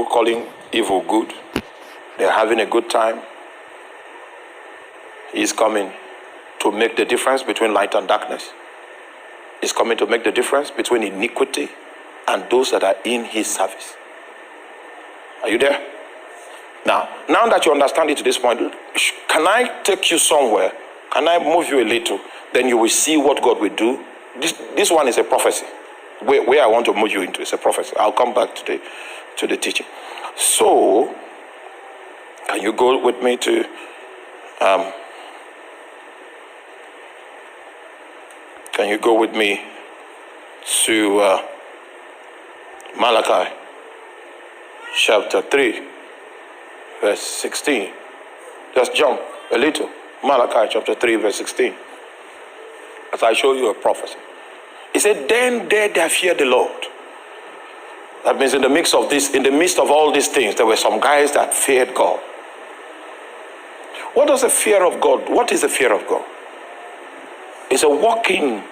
people calling evil good. They're having a good time. He's coming to make the difference between light and darkness. He's coming to make the difference between iniquity and those that are in his service. Are you there? Now that you understand it to this point, can I take you somewhere? Can I move you a little? Then you will see what God will do. This one is a prophecy. Where I want to move you into is a prophecy. I'll come back to the teaching. So, can you go with me to Malachi chapter 3 verse 16. Just jump a little. Malachi chapter 3 verse 16. As I show you a prophecy. He said, then they that fear the Lord. That means in the midst of all these things, there were some guys that feared God. What does the fear of God? What is the fear of God? It's a walking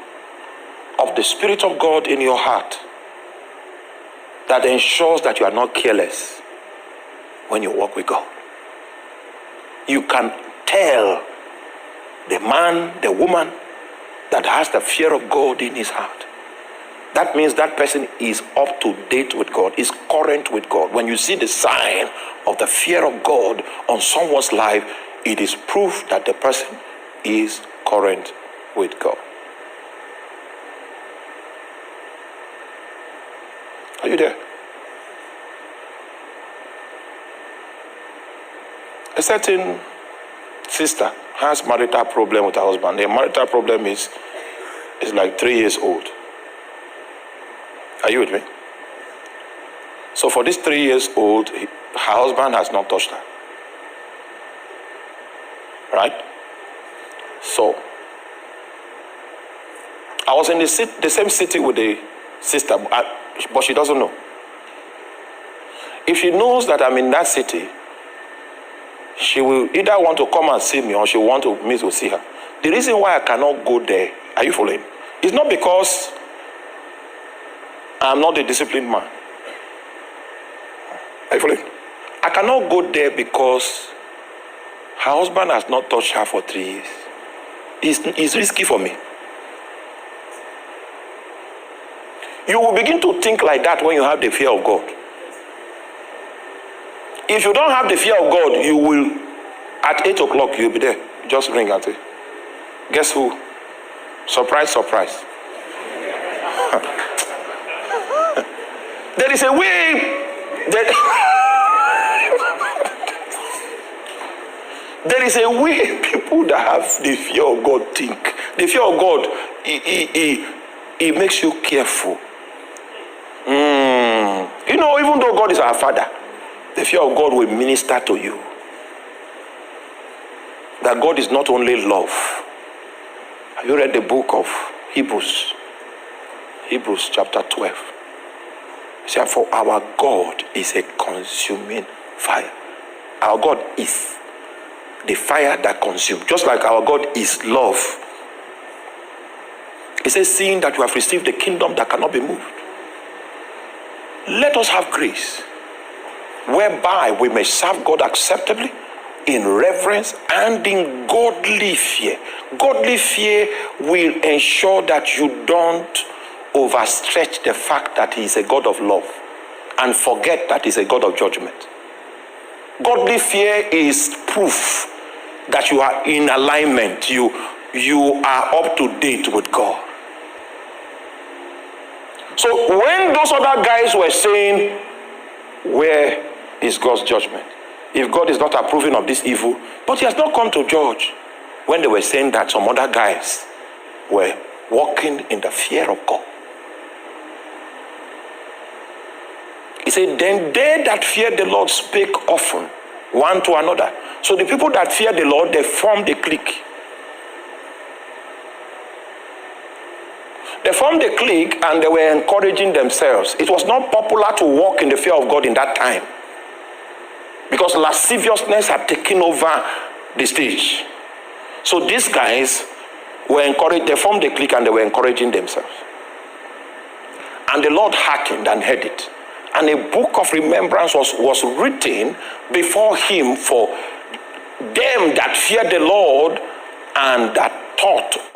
of the Spirit of God in your heart that ensures that you are not careless when you walk with God. You can tell the man, the woman that has the fear of God in his heart. That means that person is up to date with God, is current with God. When you see the sign of the fear of God on someone's life, it is proof that the person is current with God. Are you there? A certain sister has marital problem with her husband. The marital problem is like 3 years old. Are you with me? So for this 3 years old, her husband has not touched her. Right? So, I was in the same city with the sister, but she doesn't know. If she knows that I'm in that city, she will either want to come and see me or she will want me to see her. The reason why I cannot go there, are you following? It's not because I'm not a disciplined man. Are you following? I cannot go there because her husband has not touched her for 3 years. It's risky for me. You will begin to think like that when you have the fear of God. If you don't have the fear of God, you will, at 8 o'clock, you'll be there. Just ring and say, guess who? Surprise, surprise. There is a way there is a way people that have the fear of God think. The fear of God, it makes you careful. You know, even though God is our Father, the fear of God will minister to you. That God is not only love. Have you read the book of Hebrews? Hebrews chapter 12. It says, for our God is a consuming fire. Our God is the fire that consumes. Just like our God is love. It says, seeing that you have received the kingdom that cannot be moved, let us have grace, whereby we may serve God acceptably, in reverence and in godly fear. Godly fear will ensure that you don't overstretch the fact that he is a God of love and forget that he is a God of judgment. Godly fear is proof that you are in alignment. You are up to date with God. So when those other guys were saying, where is God's judgment? If God is not approving of this evil, but he has not come to judge. When they were saying that, some other guys were walking in the fear of God. He said, then they that fear the Lord spake often one to another. So the people that fear the Lord, they formed a clique. They formed a clique and they were encouraging themselves. It was not popular to walk in the fear of God in that time, because lasciviousness had taken over the stage. So these guys were encouraged, they formed a clique and they were encouraging themselves. And the Lord hearkened and heard it. and a book of remembrance was written before him for them that fear the Lord and that thought